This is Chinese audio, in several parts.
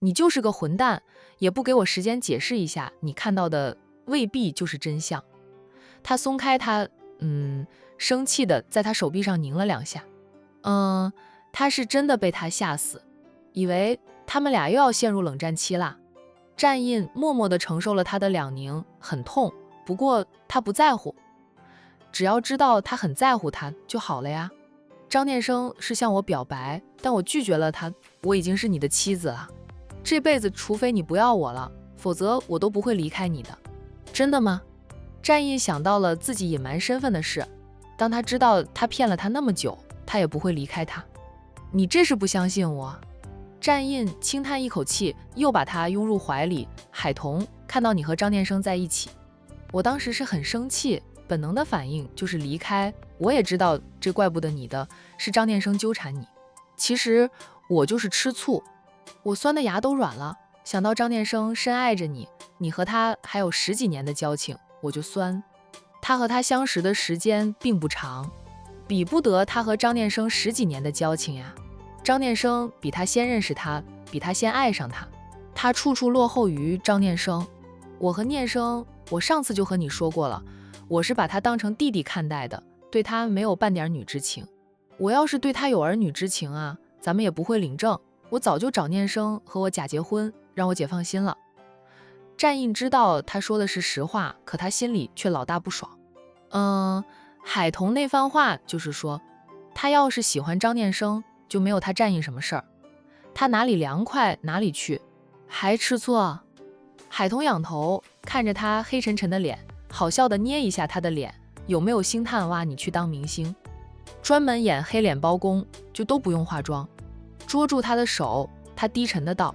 你就是个混蛋，也不给我时间解释一下，你看到的未必就是真相。他松开他，生气的在他手臂上拧了2下。他是真的被他吓死，以为他们俩又要陷入冷战期啦。战印默默地承受了他的两拧，很痛，不过他不在乎，只要知道他很在乎他就好了呀。张念生是向我表白，但我拒绝了他，我已经是你的妻子了，这辈子除非你不要我了，否则我都不会离开你的。真的吗？战印想到了自己隐瞒身份的事，当他知道他骗了他那么久，他也不会离开他。你这是不相信我？战印轻叹一口气，又把他拥入怀里。海童，看到你和张念生在一起，我当时是很生气，本能的反应就是离开。我也知道这怪不得你的，是张念生纠缠你。其实我就是吃醋，我酸的牙都软了，想到张念生深爱着你，你和他还有10几年的交情，我就酸。他和他相识的时间并不长，比不得他和张念生10几年的交情呀。张念生比他先认识他，比他先爱上他，他处处落后于张念生。我和念生，我上次就和你说过了，我是把他当成弟弟看待的，对他没有半点女之情。我要是对他有儿女之情啊，咱们也不会领证，我早就找念生和我假结婚，让我姐放心了。战印知道他说的是实话，可他心里却老大不爽。海童那番话就是说，他要是喜欢张念生，就没有他战印什么事儿，他哪里凉快哪里去，还吃醋啊？海童仰头看着他黑沉沉的脸，好笑的捏一下他的脸，有没有星探哇你去当明星，专门演黑脸包公，就都不用化妆。捉住他的手，他低沉的道：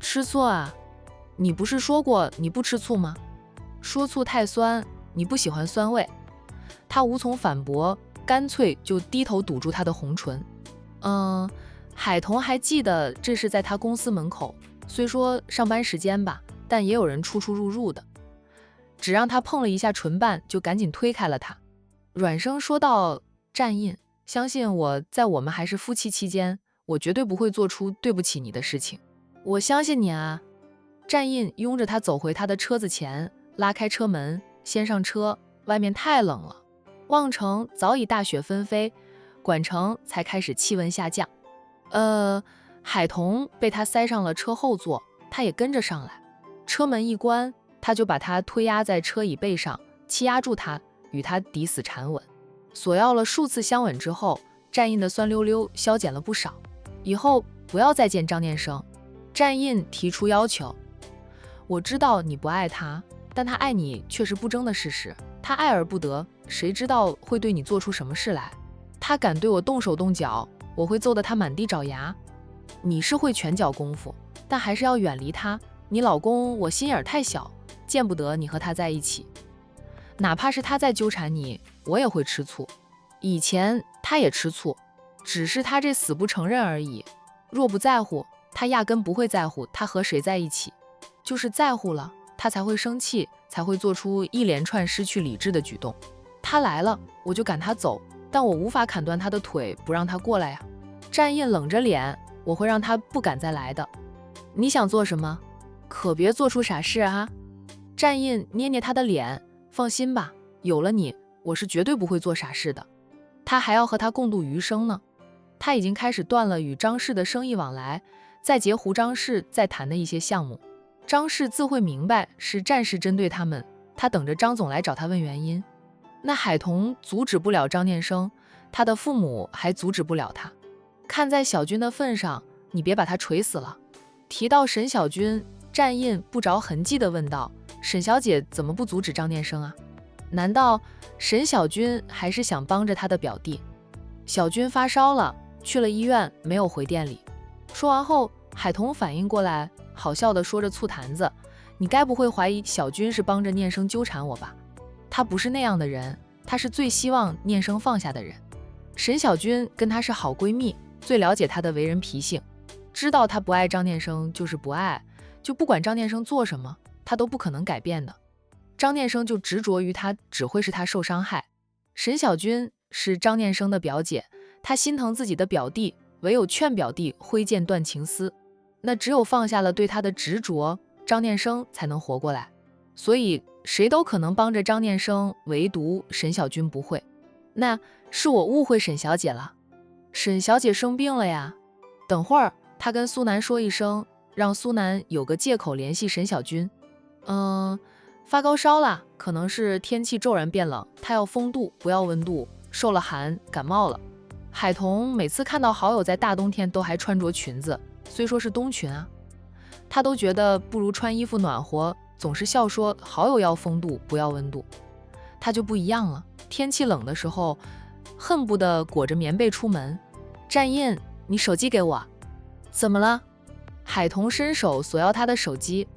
吃醋啊？你不是说过你不吃醋吗？说醋太酸，你不喜欢酸味。他无从反驳，干脆就低头堵住他的红唇。海童还记得这是在他公司门口，虽说上班时间吧，但也有人出出入入的。只让他碰了一下唇瓣，就赶紧推开了他，软声说道：战印，相信我，在我们还是夫妻期间，我绝对不会做出对不起你的事情。我相信你啊。战印拥着他走回他的车子前，拉开车门，先上车，外面太冷了。望城早已大雪纷飞，管城才开始气温下降。海童被他塞上了车后座，他也跟着上来。车门一关，他就把他推压在车椅背上，气压住他，与他抵死缠吻。索要了数次相吻之后，战印的酸溜溜消减了不少。以后不要再见张念生。战印提出要求。我知道你不爱他，但他爱你却是不争的事实。他爱而不得，谁知道会对你做出什么事来？他敢对我动手动脚，我会揍得他满地找牙。你是会拳脚功夫，但还是要远离他。你老公我心眼太小，见不得你和他在一起。哪怕是他在纠缠你，我也会吃醋。以前他也吃醋，只是他这死不承认而已。若不在乎，他压根不会在乎他和谁在一起。就是在乎了，他才会生气，才会做出一连串失去理智的举动。他来了，我就赶他走，但我无法砍断他的腿，不让他过来呀。战印冷着脸，我会让他不敢再来的。你想做什么？可别做出傻事啊。战印捏捏他的脸，放心吧，有了你，我是绝对不会做傻事的。他还要和他共度余生呢。他已经开始断了与张氏的生意往来，再截胡张氏在谈的一些项目。张氏自会明白是战氏针对他们，他等着张总来找他问原因。那海童阻止不了张念生，他的父母还阻止不了他。看在小军的份上，你别把他锤死了。提到沈小军，战印不着痕迹地问道：沈小姐怎么不阻止张念生啊？难道沈小军还是想帮着他的表弟？小军发烧了，去了医院，没有回店里。说完后，海童反应过来，好笑地说着醋坛子：你该不会怀疑小军是帮着念生纠缠我吧？他不是那样的人，他是最希望念生放下的人。沈小军跟他是好闺蜜，最了解他的为人脾性，知道他不爱张念生就是不爱，就不管张念生做什么，他都不可能改变的。张念生就执着于他，只会是他受伤害。沈小军是张念生的表姐，她心疼自己的表弟，唯有劝表弟挥剑断情丝。那只有放下了对他的执着，张念生才能活过来。所以谁都可能帮着张念生，唯独沈小军不会。那是我误会沈小姐了。沈小姐生病了呀。等会儿她跟苏南说一声，让苏南有个借口联系沈小军。发高烧了，可能是天气骤然变冷，她要风度不要温度，受了寒感冒了。海童每次看到好友在大冬天都还穿着裙子，虽说是冬裙啊，她都觉得不如穿衣服暖和，总是笑说好友要风度不要温度。她就不一样了，天气冷的时候恨不得裹着棉被出门。战印，你手机给我。怎么了？海童伸手索要他的手机，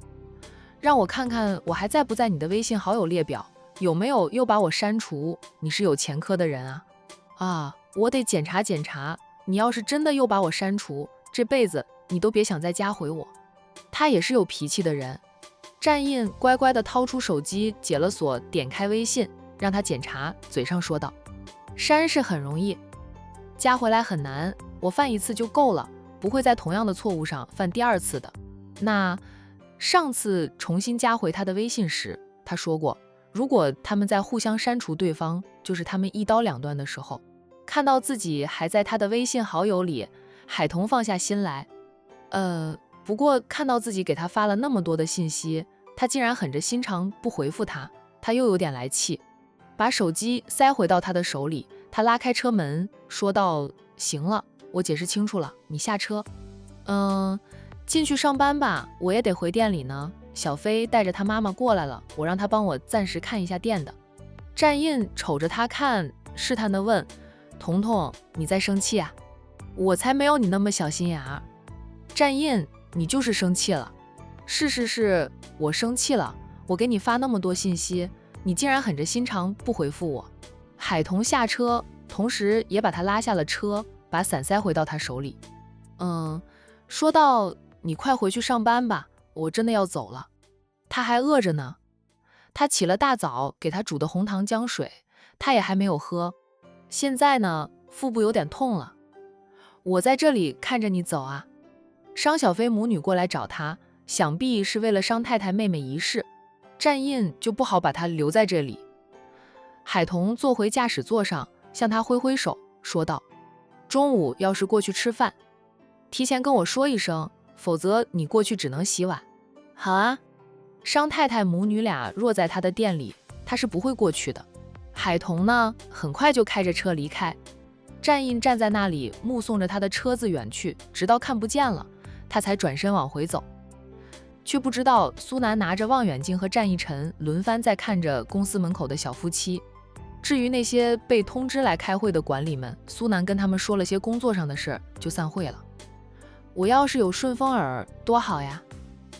让我看看我还在不在你的微信好友列表，有没有又把我删除，你是有前科的人啊。啊，我得检查检查，你要是真的又把我删除，这辈子你都别想再加回我。他也是有脾气的人。战印乖乖地掏出手机，解了锁，点开微信，让他检查，嘴上说道：删是很容易，加回来很难，我犯一次就够了，不会在同样的错误上犯第二次的。那上次重新加回他的微信时，他说过，如果他们在互相删除对方，就是他们一刀两断的时候。看到自己还在他的微信好友里，海童放下心来。不过看到自己给他发了那么多的信息，他竟然狠着心肠不回复他，他又有点来气，把手机塞回到他的手里。他拉开车门说道：行了，我解释清楚了，你下车。进去上班吧，我也得回店里呢。小飞带着他妈妈过来了，我让他帮我暂时看一下店的。战印瞅着他看，试探地问：彤彤，你在生气啊？我才没有你那么小心眼儿。战印，你就是生气了。是，我生气了。我给你发那么多信息，你竟然狠着心肠不回复我。海童下车，同时也把他拉下了车，把伞塞回到他手里。说道：你快回去上班吧，我真的要走了。他还饿着呢。他起了大早给他煮的红糖姜水，他也还没有喝。现在呢，腹部有点痛了。我在这里看着你走啊。商小飞母女过来找他，想必是为了商太太妹妹一事，战印就不好把他留在这里。海童坐回驾驶座上，向他挥挥手，说道：中午要是过去吃饭，提前跟我说一声，否则你过去只能洗碗。好啊。商太太母女俩若在他的店里，他是不会过去的。海童呢，很快就开着车离开。战印站在那里目送着他的车子远去，直到看不见了，他才转身往回走。却不知道苏南拿着望远镜和战一晨轮番在看着公司门口的小夫妻。至于那些被通知来开会的管理们，苏南跟他们说了些工作上的事，就散会了。我要是有顺风耳多好呀。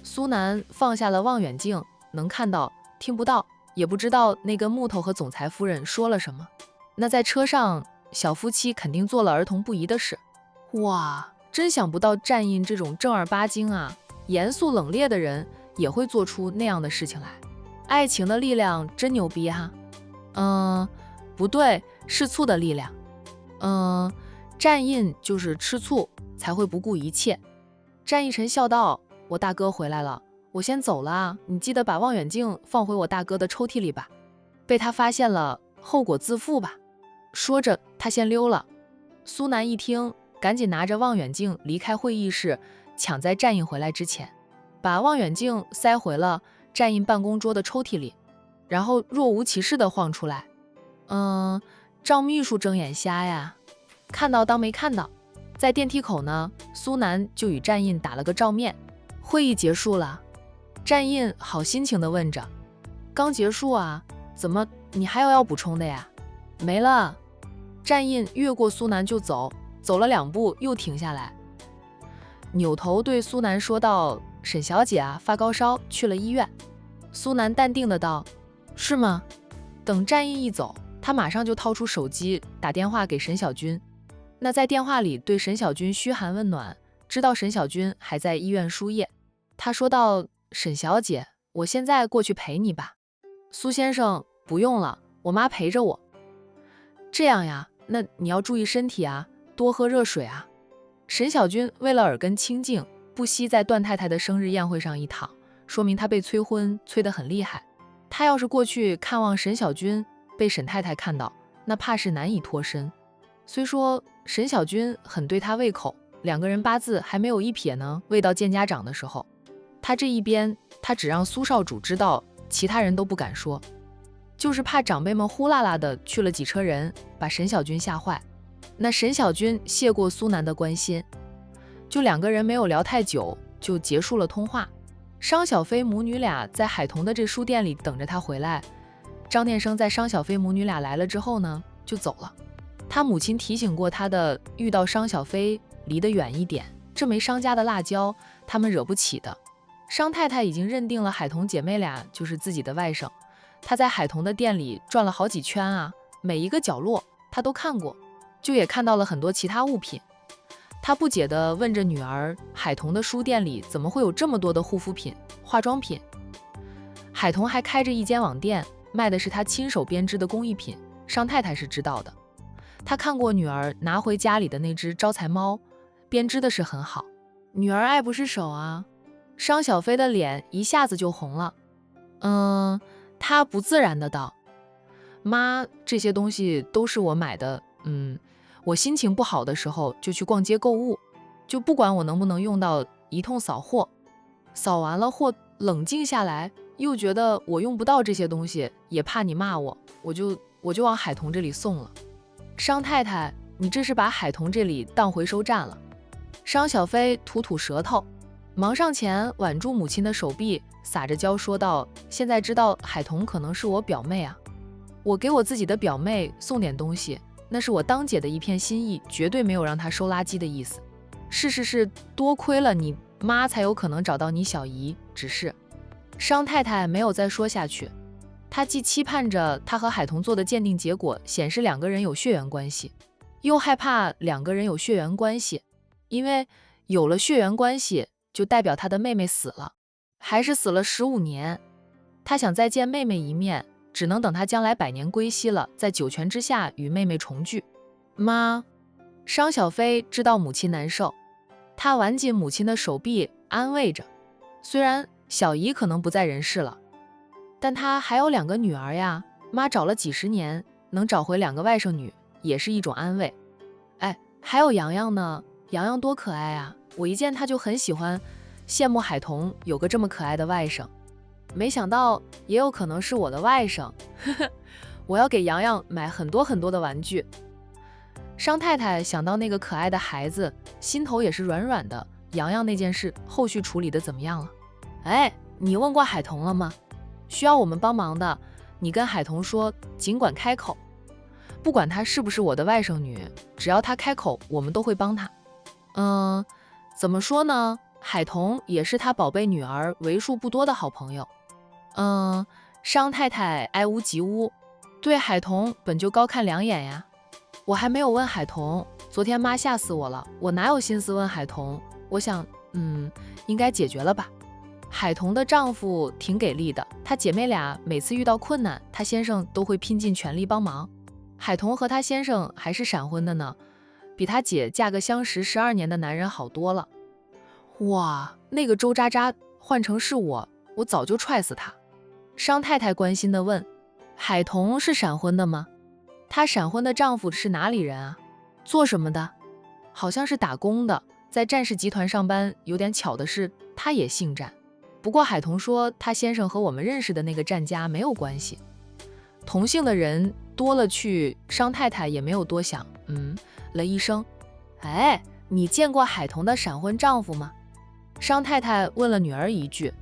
苏南放下了望远镜，能看到听不到，也不知道那根木头和总裁夫人说了什么。那在车上，小夫妻肯定做了儿童不宜的事。哇，真想不到战印这种正儿八经啊严肃冷冽的人也会做出那样的事情来。爱情的力量真牛逼哈。不对，是醋的力量。战印就是吃醋才会不顾一切。战一晨笑道：我大哥回来了，我先走了啊，你记得把望远镜放回我大哥的抽屉里吧，被他发现了，后果自负吧。说着他先溜了。苏南一听，赶紧拿着望远镜离开会议室，抢在战印回来之前，把望远镜塞回了战印办公桌的抽屉里，然后若无其事地晃出来。赵秘书睁眼瞎呀，看到当没看到。在电梯口呢，苏南就与战印打了个照面。会议结束了。战印好心情地问着：刚结束啊，怎么你还有要补充的呀？没了。战印越过苏南就走，走了2步又停下来，扭头对苏南说道：沈小姐啊，发高烧去了医院。苏南淡定的道：是吗？等战印一走，他马上就掏出手机打电话给沈小军。那在电话里对沈小军嘘寒问暖，知道沈小军还在医院输液。他说道：沈小姐，我现在过去陪你吧。苏先生，不用了，我妈陪着我。这样呀，那你要注意身体啊，多喝热水啊。沈小军为了耳根清净，不惜在段太太的生日宴会上一躺，说明他被催婚催得很厉害。他要是过去看望沈小军，被沈太太看到，那怕是难以脱身。虽说沈小军很对他胃口，两个人八字还没有一撇呢，未到见家长的时候，他这一边他只让苏少主知道，其他人都不敢说，就是怕长辈们呼啦啦的去了几车人，把沈小军吓坏。那沈小军谢过苏南的关心，就两个人没有聊太久，就结束了通话。商小飞母女俩在海桐的这书店里等着他回来。张念生在商小飞母女俩来了之后呢，就走了。他母亲提醒过他的，遇到商小飞离得远一点，这枚商家的辣椒他们惹不起的。商太太已经认定了海桐姐妹俩就是自己的外甥，她在海桐的店里转了好几圈啊，每一个角落她都看过，就也看到了很多其他物品。她不解地问着女儿，海桐的书店里怎么会有这么多的护肤品、化妆品？海桐还开着一间网店，卖的是她亲手编织的工艺品，商太太是知道的。她看过女儿拿回家里的那只招财猫，编织的是很好，女儿爱不释手啊。商小飞的脸一下子就红了。她不自然的道：妈，这些东西都是我买的，我心情不好的时候就去逛街购物，就不管我能不能用到，一通扫货，扫完了货冷静下来，又觉得我用不到这些东西，也怕你骂我，我就往海桐这里送了。商太太，你这是把海桐这里当回收站了。商小飞吐吐舌头，忙上前挽住母亲的手臂，撒着娇说道：现在知道海桐可能是我表妹啊，我给我自己的表妹送点东西，那是我当姐的一片心意，绝对没有让她收垃圾的意思。是，多亏了你妈才有可能找到你小姨，只是……商太太没有再说下去，她既期盼着她和海桐做的鉴定结果显示两个人有血缘关系，又害怕两个人有血缘关系，因为有了血缘关系就代表她的妹妹死了，还是死了15年。她想再见妹妹一面，只能等她将来百年归西了，在九泉之下与妹妹重聚。妈，商小飞知道母亲难受，他挽紧母亲的手臂安慰着，虽然小姨可能不在人世了，但她还有2个女儿呀，妈找了几十年，能找回2个外甥女也是一种安慰。哎，还有洋洋呢，洋洋多可爱啊，我一见她就很喜欢，羡慕海桐有个这么可爱的外甥，没想到也有可能是我的外甥，呵呵，我要给洋洋买很多很多的玩具。商太太想到那个可爱的孩子，心头也是软软的。洋洋那件事后续处理的怎么样了？哎，你问过海桐了吗？需要我们帮忙的，你跟海桐说，尽管开口，不管她是不是我的外甥女，只要她开口，我们都会帮她。怎么说呢？海桐也是她宝贝女儿为数不多的好朋友。商太太爱屋及乌，对海桐本就高看2眼呀。我还没有问海桐，昨天妈吓死我了，我哪有心思问海桐？我想，应该解决了吧。海桐的丈夫挺给力的，她姐妹俩每次遇到困难，她先生都会拼尽全力帮忙。海桐和她先生还是闪婚的呢，比她姐嫁个相识12年的男人好多了。哇，那个周渣渣换成是我早就踹死他。商太太关心地问，海桐是闪婚的吗？她闪婚的丈夫是哪里人啊？做什么的？好像是打工的，在战氏集团上班。有点巧的是，他也姓战。不过海桐说，他先生和我们认识的那个战家没有关系。同姓的人多了去，商太太也没有多想，了一声。哎，你见过海桐的闪婚丈夫吗？商太太问了女儿一句。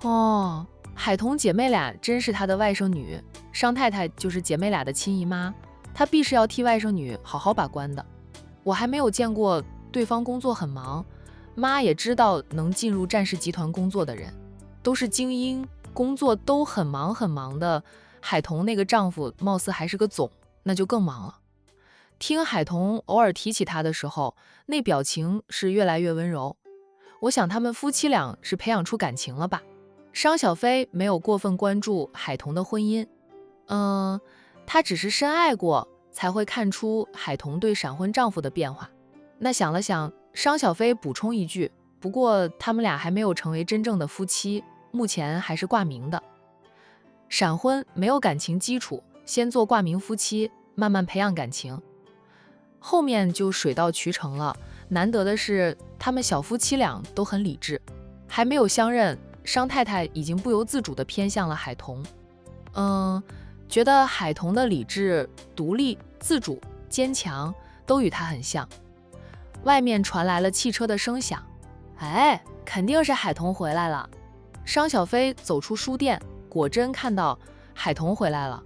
哦，海桐姐妹俩真是她的外甥女，商太太就是姐妹俩的亲姨妈，她必是要替外甥女好好把关的。我还没有见过对方工作很忙，妈也知道能进入战氏集团工作的人都是精英，工作都很忙很忙的。海桐那个丈夫貌似还是个总，那就更忙了。听海桐偶尔提起他的时候，那表情是越来越温柔。我想他们夫妻俩是培养出感情了吧。商小飞没有过分关注海桐的婚姻，他只是深爱过，才会看出海桐对闪婚丈夫的变化。那想了想，商小飞补充一句，不过他们俩还没有成为真正的夫妻，目前还是挂名的。闪婚没有感情基础，先做挂名夫妻，慢慢培养感情，后面就水到渠成了。难得的是，他们小夫妻俩都很理智，还没有相认，商太太已经不由自主地偏向了海童。觉得海童的理智、独立、自主、坚强都与他很像。外面传来了汽车的声响，哎，肯定是海童回来了。商小飞走出书店，果真看到海童回来了。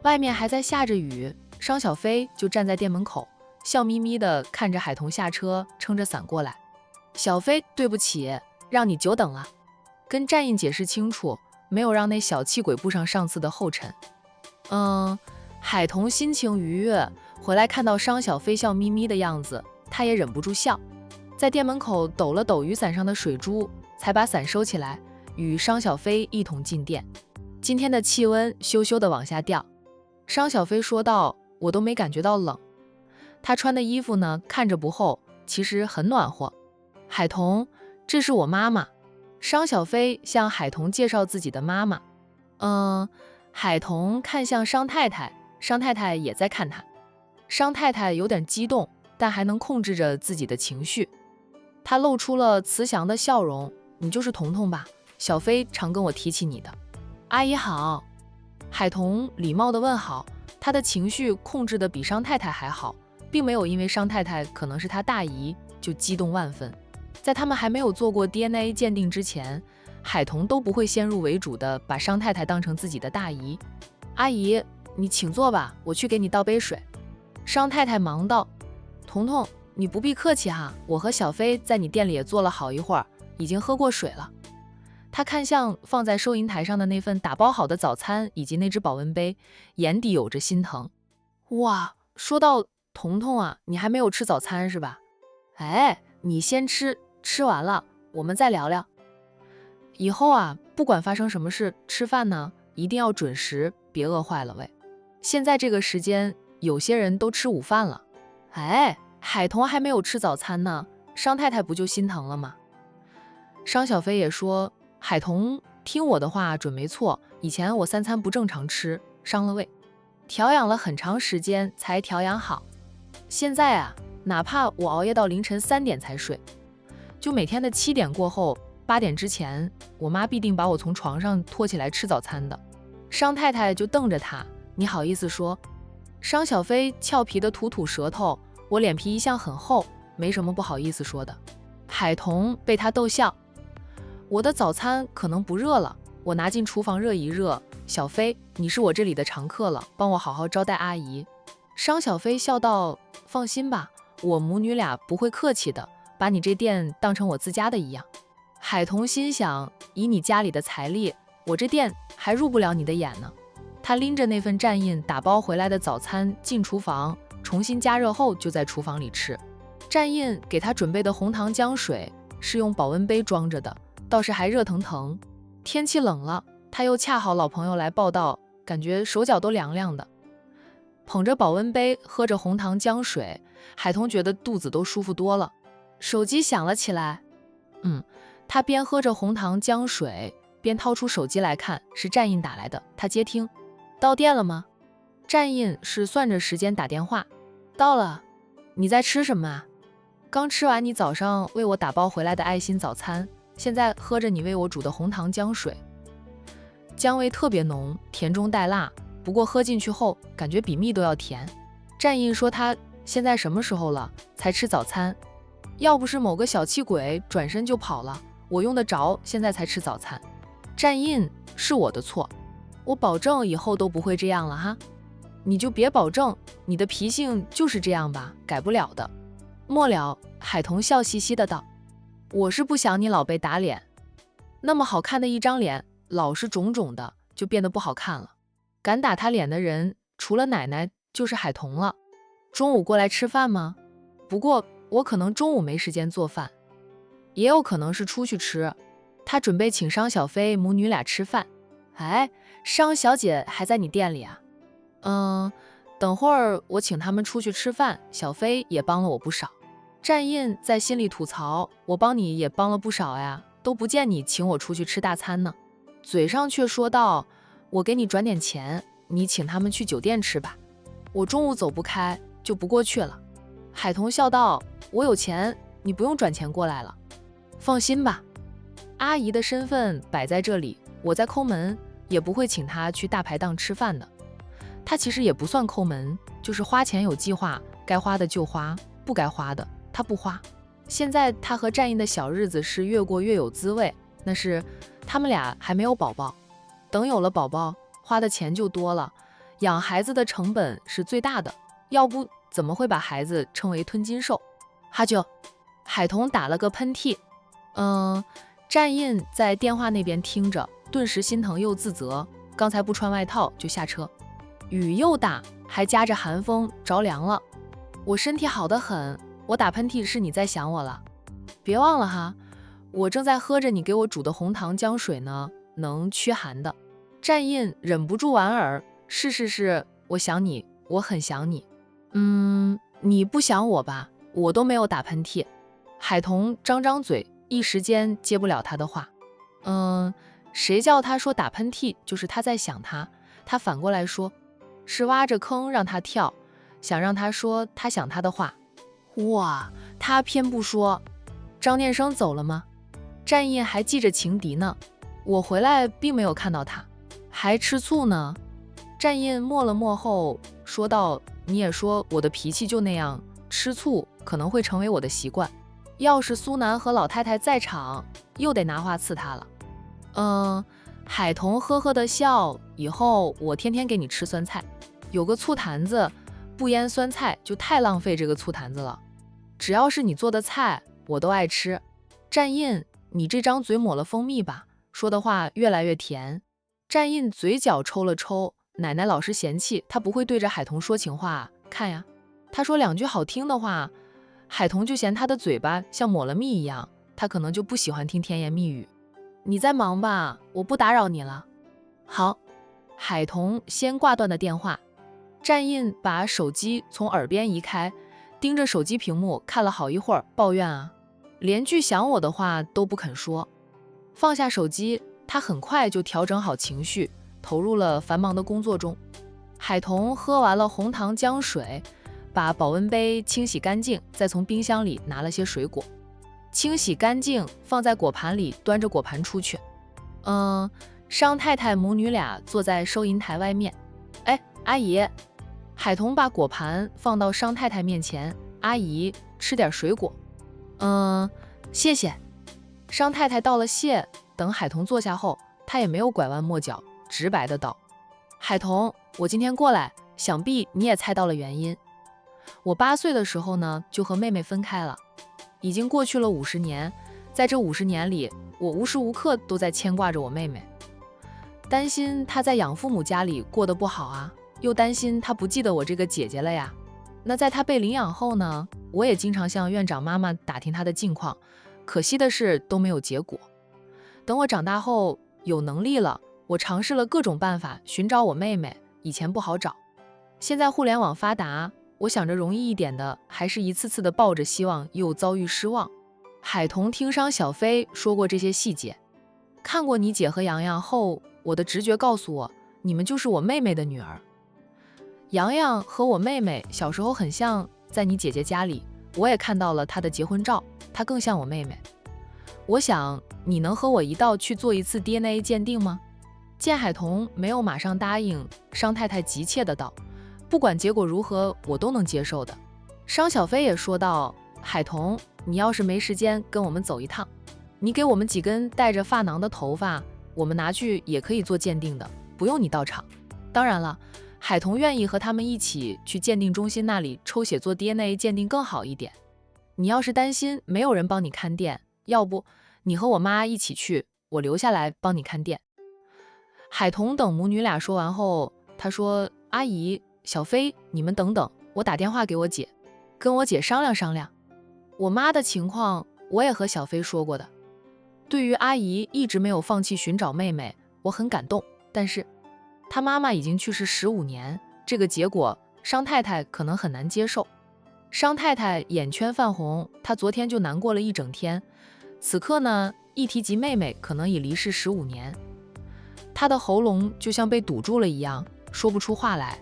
外面还在下着雨，商小飞就站在店门口，笑眯眯地看着海童下车，撑着伞过来。小飞，对不起，让你久等了。跟战印解释清楚，没有让那小气鬼步上上次的后尘。海童心情愉悦，回来看到商小飞笑眯眯的样子，他也忍不住笑，在店门口抖了抖雨伞上的水珠，才把伞收起来，与商小飞一同进店。今天的气温咻咻地往下掉，商小飞说道：“我都没感觉到冷。”他穿的衣服呢，看着不厚，其实很暖和。海童，这是我妈妈。商小飞向海童介绍自己的妈妈。海童看向商太太，商太太也在看他。商太太有点激动，但还能控制着自己的情绪。她露出了慈祥的笑容：“你就是彤彤吧？小飞常跟我提起你的。”阿姨好。海童礼貌地问好，他的情绪控制得比商太太还好，并没有因为商太太可能是他大姨就激动万分。在他们还没有做过 DNA 鉴定之前，海童都不会先入为主的把商太太当成自己的大姨。阿姨，你请坐吧，我去给你倒杯水。商太太忙道：“彤彤，你不必客气哈，我和小飞在你店里也坐了好一会儿，已经喝过水了。”他看向放在收银台上的那份打包好的早餐以及那只保温杯，眼底有着心疼。哇，说到彤彤啊，你还没有吃早餐是吧？哎，你先吃，吃完了我们再聊聊。以后啊，不管发生什么事，吃饭呢一定要准时，别饿坏了胃。现在这个时间，有些人都吃午饭了。哎，海童还没有吃早餐呢，商太太不就心疼了吗？商小飞也说，海童听我的话准没错，以前我3餐不正常吃，伤了胃，调养了很长时间才调养好。现在啊，哪怕我熬夜到凌晨3点才睡，就每天的7点过后8点之前，我妈必定把我从床上拖起来吃早餐的。商太太就瞪着他，你好意思说？商小飞俏皮的吐吐舌头，我脸皮一向很厚，没什么不好意思说的。海童被他逗笑，我的早餐可能不热了，我拿进厨房热一热。小飞，你是我这里的常客了，帮我好好招待阿姨。商小飞笑道，放心吧，我母女俩不会客气的，把你这店当成我自家的一样。海童心想，以你家里的财力，我这店还入不了你的眼呢。他拎着那份战印打包回来的早餐进厨房，重新加热后就在厨房里吃。战印给他准备的红糖姜水是用保温杯装着的，倒是还热腾腾。天气冷了，他又恰好老朋友来报道，感觉手脚都凉凉的。捧着保温杯喝着红糖姜水，海童觉得肚子都舒服多了。手机响了起来，他边喝着红糖姜水边掏出手机来看，是战印打来的。他接听，到店了吗？战印是算着时间打电话，到了。你在吃什么啊？刚吃完你早上为我打包回来的爱心早餐，现在喝着你为我煮的红糖姜水，姜味特别浓，甜中带辣，不过喝进去后感觉比蜜都要甜。战印说他现在什么时候了才吃早餐？要不是某个小气鬼转身就跑了，我用得着现在才吃早餐。战印，是我的错，我保证以后都不会这样了哈。你就别保证，你的脾性就是这样吧，改不了的。末了，海童笑嘻嘻的道，我是不想你老被打脸，那么好看的一张脸老是肿肿的，就变得不好看了。敢打他脸的人除了奶奶就是海童了。中午过来吃饭吗？不过我可能中午没时间做饭，也有可能是出去吃。他准备请商小飞母女俩吃饭。哎，商小姐还在你店里啊？等会儿我请他们出去吃饭，小飞也帮了我不少。战印在心里吐槽，我帮你也帮了不少呀，都不见你请我出去吃大餐呢。嘴上却说道，我给你转点钱，你请他们去酒店吃吧，我中午走不开，就不过去了。海童笑道，我有钱，你不用转钱过来了。放心吧，阿姨的身份摆在这里，我在抠门，也不会请她去大排档吃饭的。她其实也不算抠门，就是花钱有计划，该花的就花，不该花的她不花。现在她和战印的小日子是越过越有滋味，那是他们俩还没有宝宝，等有了宝宝，花的钱就多了，养孩子的成本是最大的，要不怎么会把孩子称为吞金兽？哈啾，海童打了个喷嚏。战印在电话那边听着，顿时心疼又自责，刚才不穿外套就下车，雨又大，还夹着寒风，着凉了。我身体好得很，我打喷嚏是你在想我了，别忘了哈，我正在喝着你给我煮的红糖姜水呢，能驱寒的。战印忍不住莞尔，是，我想你，我很想你。你不想我吧？我都没有打喷嚏。海童张张嘴，一时间接不了他的话。谁叫他说打喷嚏就是他在想他，他反过来说，是挖着坑让他跳，想让他说他想他的话。哇，他偏不说。张念生走了吗？战印还记着情敌呢，我回来并没有看到他，还吃醋呢。战印默了默后说道，你也说我的脾气就那样，吃醋可能会成为我的习惯，要是苏南和老太太在场，又得拿话刺他了。海童呵呵的笑，以后我天天给你吃酸菜，有个醋坛子，不腌酸菜就太浪费这个醋坛子了，只要是你做的菜我都爱吃。战印，你这张嘴抹了蜂蜜吧，说的话越来越甜。战印嘴角抽了抽，奶奶老是嫌弃他不会对着海童说情话，看呀，他说两句好听的话，海童就嫌他的嘴巴像抹了蜜一样，他可能就不喜欢听甜言蜜语。你在忙吧，我不打扰你了。好，海童先挂断的电话。战印把手机从耳边移开，盯着手机屏幕看了好一会儿，抱怨啊，连句想我的话都不肯说。放下手机，他很快就调整好情绪，投入了繁忙的工作中。海童喝完了红糖姜水，把保温杯清洗干净，再从冰箱里拿了些水果，清洗干净放在果盘里，端着果盘出去。商太太母女俩坐在收银台外面。哎，阿姨。海童把果盘放到商太太面前，阿姨吃点水果。谢谢。商太太道了谢，等海童坐下后，她也没有拐弯抹角，直白的道，海童，我今天过来，想必你也猜到了原因。我8岁的时候呢，就和妹妹分开了，已经过去了50年，在这50年里，我无时无刻都在牵挂着我妹妹，担心她在养父母家里过得不好啊，又担心她不记得我这个姐姐了呀。那在她被领养后呢，我也经常向院长妈妈打听她的近况，可惜的是都没有结果。等我长大后有能力了，我尝试了各种办法寻找我妹妹，以前不好找。现在互联网发达，我想着容易一点的，还是一次次的抱着希望又遭遇失望。海童听商小飞说过这些细节，看过你姐和洋洋后，我的直觉告诉我，你们就是我妹妹的女儿。洋洋和我妹妹小时候很像，在你姐姐家里，我也看到了她的结婚照，她更像我妹妹。我想你能和我一道去做一次 DNA 鉴定吗？见海童没有马上答应，商太太急切的道，不管结果如何，我都能接受的。商小飞也说道，海童，你要是没时间跟我们走一趟，你给我们几根带着发囊的头发，我们拿去也可以做鉴定的，不用你到场。当然了，海童愿意和他们一起去鉴定中心那里抽血做 DNA 鉴定更好一点。你要是担心没有人帮你看店，要不你和我妈一起去，我留下来帮你看店。海童等母女俩说完后，她说，阿姨，小飞，你们等等，我打电话给我姐，跟我姐商量商量。我妈的情况我也和小飞说过的，对于阿姨一直没有放弃寻找妹妹，我很感动，但是她妈妈已经去世15年，这个结果商太太可能很难接受。商太太眼圈泛红，她昨天就难过了一整天，此刻呢，一提及妹妹可能已离世15年，她的喉咙就像被堵住了一样，说不出话来。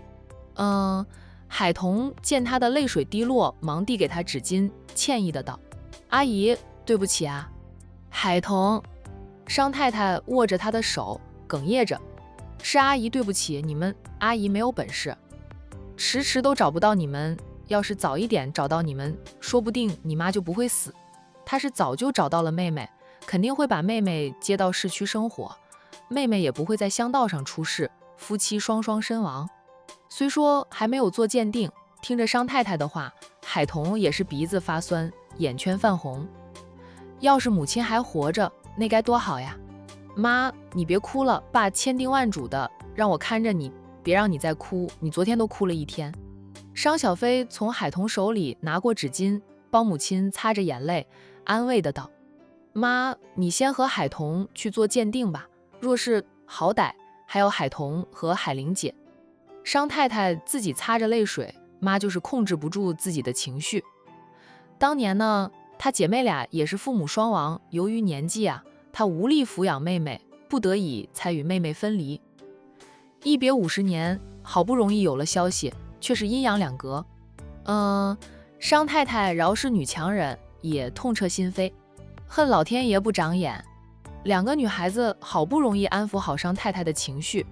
海童见她的泪水滴落，忙递给她纸巾，歉意的道：“阿姨，对不起啊。”海童，商太太握着她的手，哽咽着：“是阿姨对不起，你们阿姨没有本事，迟迟都找不到你们。要是早一点找到你们，说不定你妈就不会死。她是早就找到了妹妹，肯定会把妹妹接到市区生活，妹妹也不会在乡道上出事，夫妻双双身亡。”虽说还没有做鉴定，听着商太太的话，海童也是鼻子发酸，眼圈泛红。要是母亲还活着，那该多好呀！妈，你别哭了，爸千叮万嘱的让我看着你，别让你再哭，你昨天都哭了一天。商小飞从海童手里拿过纸巾，帮母亲擦着眼泪，安慰的道：“妈，你先和海童去做鉴定吧，若是好歹还有海童和海玲姐。”商太太自己擦着泪水，妈就是控制不住自己的情绪。当年呢，她姐妹俩也是父母双亡，由于年纪啊，她无力抚养妹妹，不得已才与妹妹分离。一别50年，好不容易有了消息，却是阴阳两隔。商太太饶是女强人，也痛彻心扉，恨老天爷不长眼。两个女孩子好不容易安抚好商太太的情绪，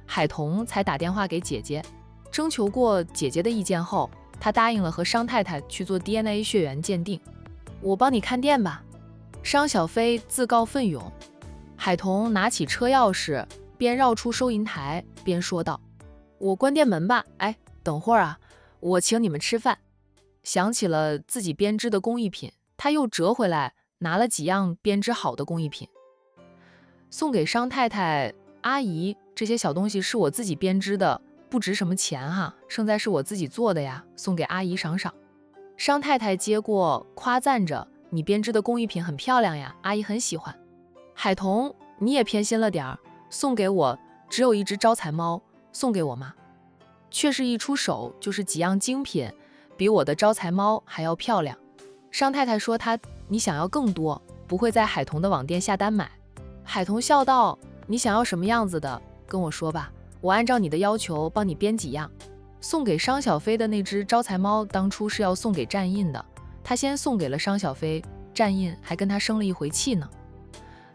海童才打电话给姐姐，征求过姐姐的意见后，她答应了和商太太去做 DNA 血缘鉴定。我帮你看店吧。商小飞自告奋勇。海童拿起车钥匙，边绕出收银台边说道：“我关店门吧，哎，等会儿啊，我请你们吃饭。”想起了自己编织的工艺品，他又折回来拿了几样编织好的工艺品，送给商太太。阿姨，这些小东西是我自己编织的，不值什么钱哈，胜在是我自己做的呀，送给阿姨赏赏。商太太接过，夸赞着：“你编织的工艺品很漂亮呀，阿姨很喜欢。”海童，你也偏心了点儿，送给我只有一只招财猫，送给我妈，却是一出手就是几样精品，比我的招财猫还要漂亮。商太太说你想要更多，不会在海童的网店下单买。海童笑道：“你想要什么样子的，跟我说吧，我按照你的要求帮你编几样。”送给商小飞的那只招财猫，当初是要送给战印的，他先送给了商小飞，战印还跟他生了一回气呢。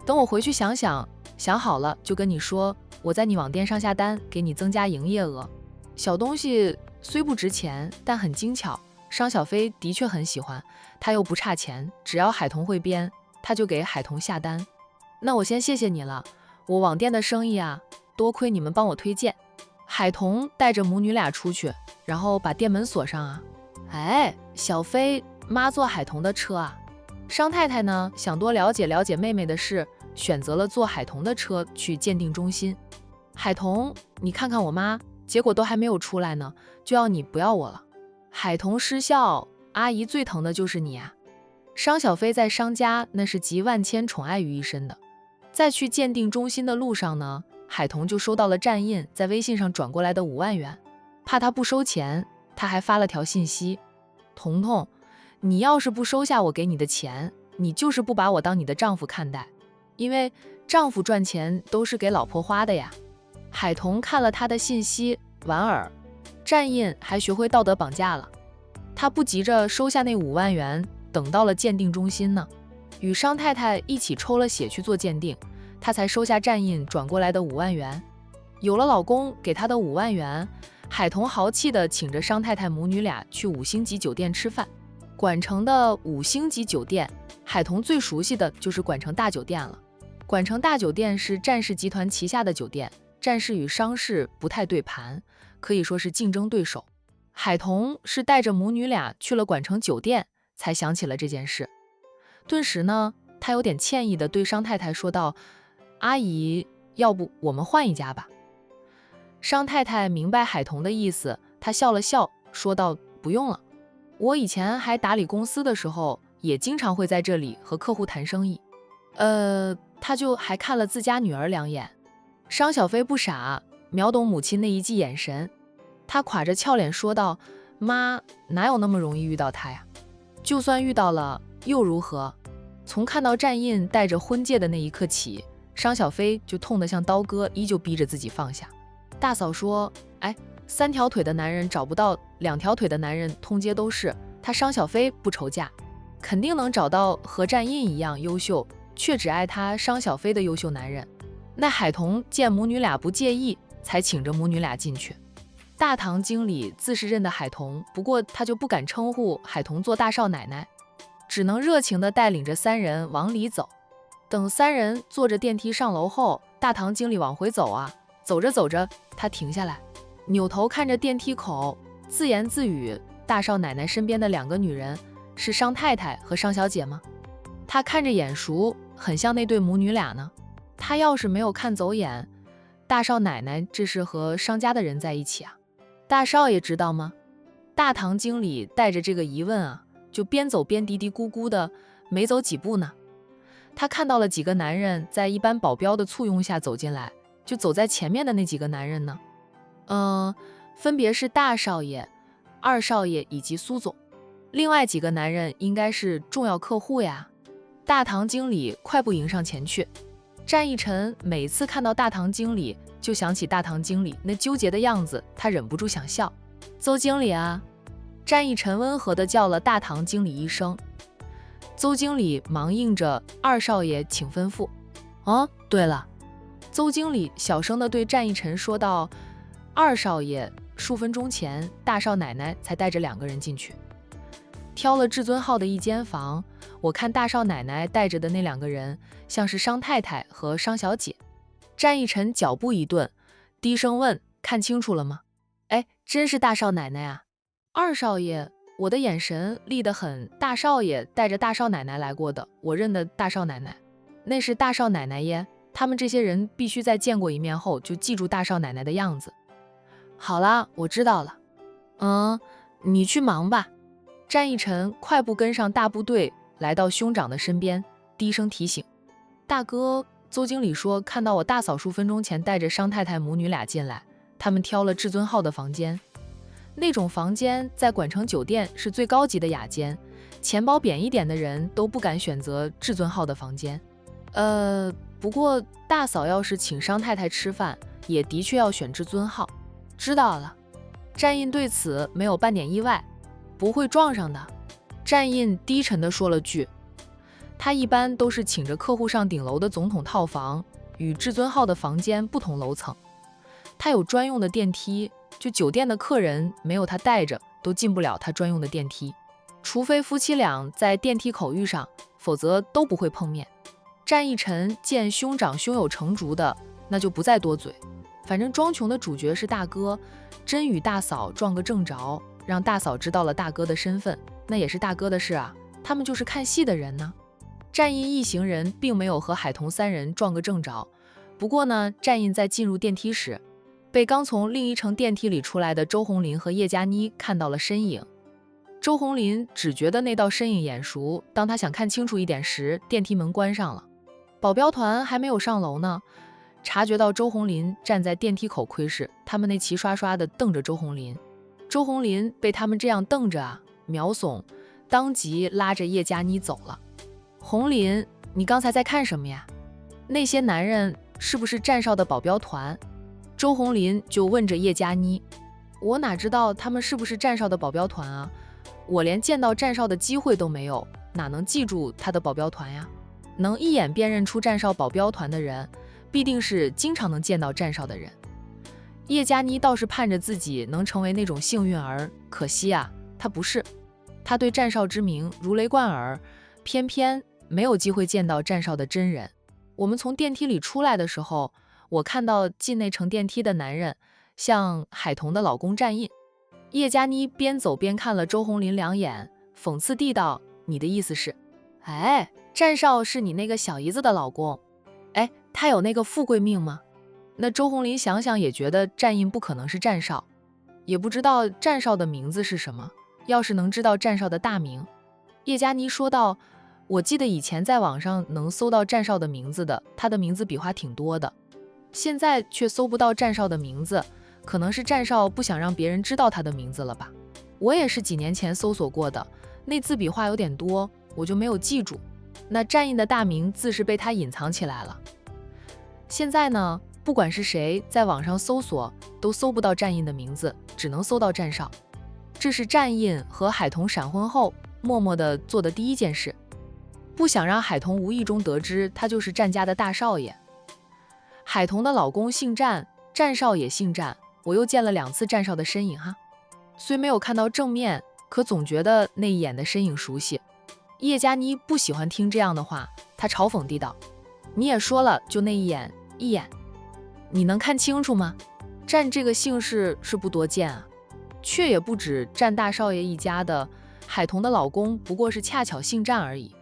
等我回去想想，想好了就跟你说，我在你网店上下单，给你增加营业额。小东西虽不值钱，但很精巧，商小飞的确很喜欢，他又不差钱，只要海童会编，他就给海童下单。那我先谢谢你了，我网店的生意啊，多亏你们帮我推荐。海童带着母女俩出去，然后把店门锁上啊。哎，小飞，妈坐海童的车啊。商太太呢，想多了解了解妹妹的事，选择了坐海童的车去鉴定中心。海童，你看看我妈，结果都还没有出来呢，就要你不要我了。海童失笑，阿姨最疼的就是你啊。商小飞在商家那是集万千宠爱于一身的。在去鉴定中心的路上呢，海童就收到了战印在微信上转过来的5万元，怕他不收钱，他还发了条信息：“彤彤，你要是不收下我给你的钱，你就是不把我当你的丈夫看待，因为丈夫赚钱都是给老婆花的呀。”海童看了他的信息，莞尔，战印还学会道德绑架了。他不急着收下那5万元，等到了鉴定中心呢。与商太太一起抽了血去做鉴定，她才收下战印转过来的5万元。有了老公给她的5万元，海童豪气地请着商太太母女俩去5星级酒店吃饭。管城的5星级酒店，海童最熟悉的就是管城大酒店了。管城大酒店是战氏集团旗下的酒店，战氏与商氏不太对盘，可以说是竞争对手。海童是带着母女俩去了管城酒店，才想起了这件事。顿时呢，他有点歉意地对商太太说道：“阿姨，要不我们换一家吧？”商太太明白海童的意思，她笑了笑，说道：“不用了，我以前还打理公司的时候，也经常会在这里和客户谈生意。”他就还看了自家女儿2眼。商小飞不傻，秒懂母亲那一记眼神，他垮着俏脸说道：“妈，哪有那么容易遇到他呀？就算遇到了又如何？从看到战印戴着婚戒的那一刻起，商小飞就痛得像刀割，依旧逼着自己放下。大嫂说，哎，3条腿的男人找不到2条腿的男人通街都是，他商小飞不愁嫁，肯定能找到和战印一样优秀，却只爱他商小飞的优秀男人。那海童见母女俩不介意，才请着母女俩进去。大堂经理自是认得海童，不过他就不敢称呼海童做大少奶奶，只能热情地带领着3人往里走。等3人坐着电梯上楼后，大堂经理往回走啊，走着走着，他停下来，扭头看着电梯口，自言自语：大少奶奶身边的2个女人是商太太和商小姐吗？他看着眼熟，很像那对母女俩呢。他要是没有看走眼，大少奶奶这是和商家的人在一起啊？大少爷知道吗？大堂经理带着这个疑问啊，就边走边嘀嘀咕咕的，没走几步呢，他看到了几个男人在一班保镖的簇拥下走进来，就走在前面的那几个男人呢，分别是大少爷、2少爷以及苏总，另外几个男人应该是重要客户呀。大堂经理快步迎上前去。战一晨每次看到大堂经理，就想起大堂经理那纠结的样子，他忍不住想笑。邹经理啊！战一晨温和地叫了大堂经理一声。邹经理忙应着2少爷请吩咐。哦，对了，邹经理小声地对战一晨说道：2少爷，数分钟前大少奶奶才带着2个人进去，挑了至尊号的一间房。我看大少奶奶带着的那2个人像是商太太和商小姐。战一晨脚步一顿，低声问：看清楚了吗？哎，真是大少奶奶啊！2少爷，我的眼神利得很，大少爷带着大少奶奶来过的，我认得大少奶奶，那是大少奶奶耶。他们这些人必须在见过一面后就记住大少奶奶的样子。好啦，我知道了。你去忙吧。战一晨快步跟上大部队，来到兄长的身边，低声提醒：大哥，邹经理说看到我大嫂数分钟前带着商太太母女俩进来，他们挑了至尊号的房间。那种房间在管城酒店是最高级的雅间，钱包扁一点的人都不敢选择至尊号的房间。不过大嫂要是请商太太吃饭，也的确要选至尊号。知道了。战印对此没有半点意外，不会撞上的。战印低沉地说了句，他一般都是请着客户上顶楼的总统套房，与至尊号的房间不同楼层，他有专用的电梯，就酒店的客人没有他带着都进不了他专用的电梯，除非夫妻俩在电梯口遇上，否则都不会碰面。战一晨见兄长胸有成竹的，那就不再多嘴，反正装穷的主角是大哥，真与大嫂撞个正着，让大嫂知道了大哥的身份，那也是大哥的事啊，他们就是看戏的人呢。战印一行人并没有和海童3人撞个正着，不过呢，战印在进入电梯时，被刚从另一层电梯里出来的周红林和叶佳妮看到了身影。周红林只觉得那道身影眼熟，当他想看清楚一点时，电梯门关上了，保镖团还没有上楼呢。察觉到周红林站在电梯口窥视，他们那齐刷刷的瞪着周红林。周红林被他们这样瞪着啊，秒怂，当即拉着叶佳妮走了。红林，你刚才在看什么呀？那些男人是不是战少的保镖团？周红林就问着叶佳妮。我哪知道他们是不是战少的保镖团啊？我连见到战少的机会都没有，哪能记住他的保镖团呀？能一眼辨认出战少保镖团的人，必定是经常能见到战少的人。叶佳妮倒是盼着自己能成为那种幸运儿，可惜啊，她不是。她对战少之名如雷贯耳，偏偏没有机会见到战少的真人。我们从电梯里出来的时候，我看到进那乘电梯的男人像海童的老公战印。叶佳妮边走边看了周红林2眼，讽刺地道：你的意思是，哎，战少是你那个小姨子的老公，哎，他有那个富贵命吗？那周红林想想也觉得战印不可能是战少，也不知道战少的名字是什么，要是能知道战少的大名。叶佳妮说道，我记得以前在网上能搜到战少的名字的，他的名字笔画挺多的，现在却搜不到战少的名字，可能是战少不想让别人知道他的名字了吧。我也是几年前搜索过的，那字笔画有点多，我就没有记住。那战印的大名字是被他隐藏起来了。现在呢，不管是谁在网上搜索，都搜不到战印的名字，只能搜到战少。这是战印和海童闪婚后默默地做的第一件事，不想让海童无意中得知他就是战家的大少爷。海童的老公姓战，战少也姓战，我又见了2次战少的身影哈。虽没有看到正面，可总觉得那一眼的身影熟悉。叶嘉妮不喜欢听这样的话，她嘲讽地道：“你也说了，就那一眼，你能看清楚吗？战这个姓氏是不多见啊，却也不止战大少爷一家的，海童的老公不过是恰巧姓战而已。”